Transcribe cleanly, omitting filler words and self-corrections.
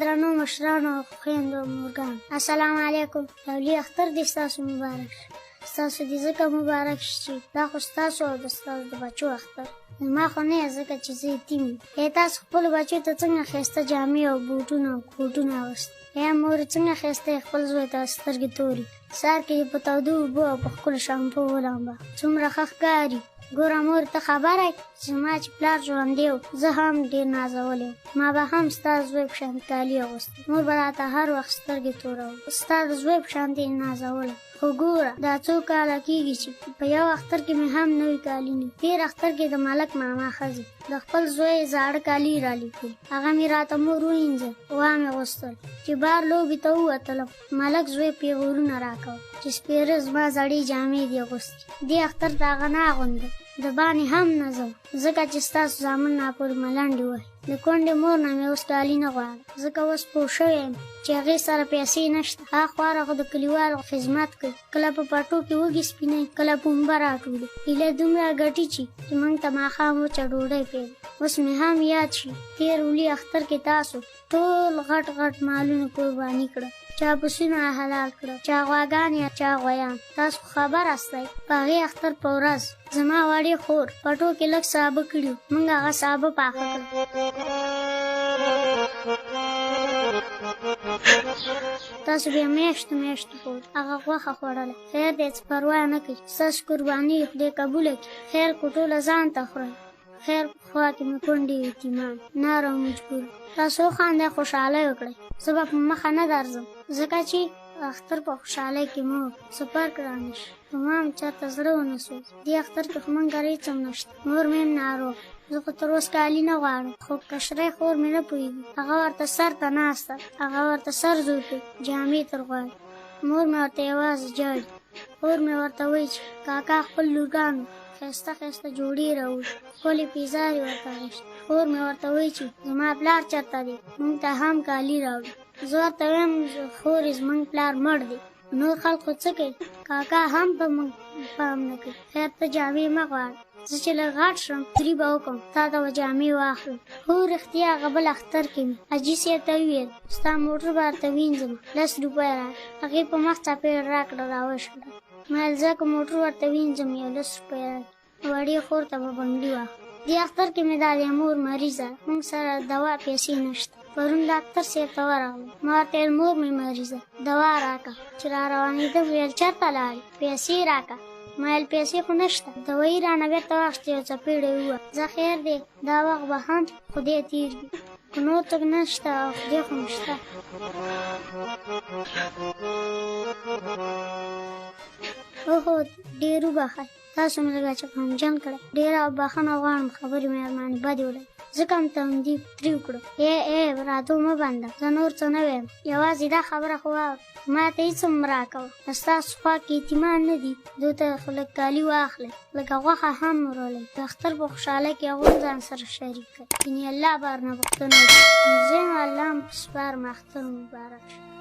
درنو مشرانو خویندو مورګانو السلام علیکم. لولي اختر دې ستاسو مبارک شي. ستاسو دې ځکه مبارک شي چې دا خو ستاسو او د ستاسو د بچو اختر ما خو نه یې ځکه چې زه یتیم یم. تاسو خپلو بچو ته څنګه ښایسته جامې او بوټونه او کوټونه اغوست؟ مورې څنګه ښایسته یې خپل زوی ته سترګې تورې سهار کې یې په تودو اوبو او په ښکلو شامپو ولامبه. څومره ښه ښکاري. ګوره مور ته خبره چې زما چې پلار ژوندی و زه هم ډېر نازولی وم. ما به هم ستا د زوی په شان کالي اغوستل. مور به راته هر وخت سترګې تورول. ستا د زوی په شان یې نازولی. خو ګوره دا څو کاله کېږي چې په یو اختر کې مې هم نوي کالي نه. تېر اختر کې د ملک ماما ښځې د خپل زوی زاړه کالي رالیکل. هغه مې راته مور ووینځل وامې غوستل. چې بار لوبې ته ووتلم ملک زوی پیغورونه راکول چې سپېره زما زړې جامې دې اغوستې. دې اختر ته هغه نه اغوندل. د باندې هم نه ځم ځکه چې ستاسو زامن ناپورې ملنډې وهي. د کونډې مور نه مې اوس کالي نه غواړم ځکه اوس پوه شوی یم چې هغې سره پیسې نشته. هغه خواره خو د کلیوالو خدمت کوي. کله په پټو کې وږي سپینوي کله پنبه راټولي. هیله دومره ګټي چې موږ ته ماښام وچه ډوډۍ پرېږدي. اوس مې هم یاد شي تېر ولي اختر کې تاسو ټول غټ غټ مالونه قرباني کړه. چا پسونه حلال کړه چا غواګانې چا غویان. تاسو خبر استئ په هغې اختر په ورځ زما وړې خور پټو کې لږ سابه کړي وو. موږ هغه سابه پاخه کړل. تاسو بیا میاشتو میاشتو پورې هغه غوښه خوړله. خیر دی څه پروا نه کوي. ستاسو قرباني خدای قبوله کړي. خیر کو ټوله ځان ته خورئ. خیر خوا کې مې کونډې یتیمان نار او مجبور. تاسو وخاندئ خوشحالۍ وکړئ. زه به په مخه نه درځم ځکه چې اختر په خوشحالۍ کې مو سفر ګرانه شي. په ما هم چېرته زړه ونه سوځي. دې اختر کې خو موږ کره هېڅ هم نشته. مور مې هم ناروغ. زه خو تر اوس کالي نه غواړم. خو کشرۍ خور مې نه پوهېږي. هغه ورته سر ته ناسته. هغه ورته سر زوی کوي. جامې تر غواړي. مور مې ورته یوازې ژاړي. خور مې ورته وایي چې کاکا خپل لورګانو ښایسته ښایسته جوړې راوړي. ښکلې پیزارې ورته اخیستې. خور مې ورته وایي چې زما پلار چېرته دی موږ ته هم کالي راوړي. زه ورته وایم خورې زموږ پلار مړ دی. نور خلکو څه کوي؟ کاکا هم په موږ پام نه کوي. خیر ته جامې مه غواړه. زه چې لږ غټ شم تري به وکړم تا ته به جامې واخلم. هو رښتیا هغه بل اختر کې مې حاجي صاحب ته وویل ستا موټر به درته وینځم 10 روپۍ راکړه. هغې په مخ څپېړ راکړه راوشړه. ما ویل زه که موټر ورته وینځم یو 10 روپۍ راکړه. وړې خور ته به بنګړي واخلم. دې اختر کې مې دا د مور مریضه موږ سره دوا پیسې نشته. پرون ډاکټر صاحب ته ورغلم. ما ورته ویل مور مې مریضه دوا راکړه. چې را روانېدم ویل چېرته لاړې؟ پیسې راکړه. ما ویل پیسې خو نشته. دوایي رانه بېرته واخیستې یو څپېړه یې ووهه. زه خیر دی دا وخت به هم خدای تېر وي. خو نور څوک نشته او خدای خو مې شته. اوهو ډېر وبخئ. تاسو مې لږ غمجن کړی. ډېره بښنه غواړم خبرې مې ارمانې بدې ولګېدې. ځکه مې تندي ترې وکړو. راتو مه بنده. زه نور څه نه وایم. یوازې دا خبره خو واوره ما ته هېڅ هم راکوه. ستاسو خوا کې یتیمان نه دي دوی ته خو لږ کالي واخلئ لږه غوښه هم ورولئ. د اختر په خوشحالۍ کې هغوی ځان سره شریک کړئ. یعنې الله به ورنه پوښتنه وکړي. زه یم الله هم سپارم اختر مبارک شه.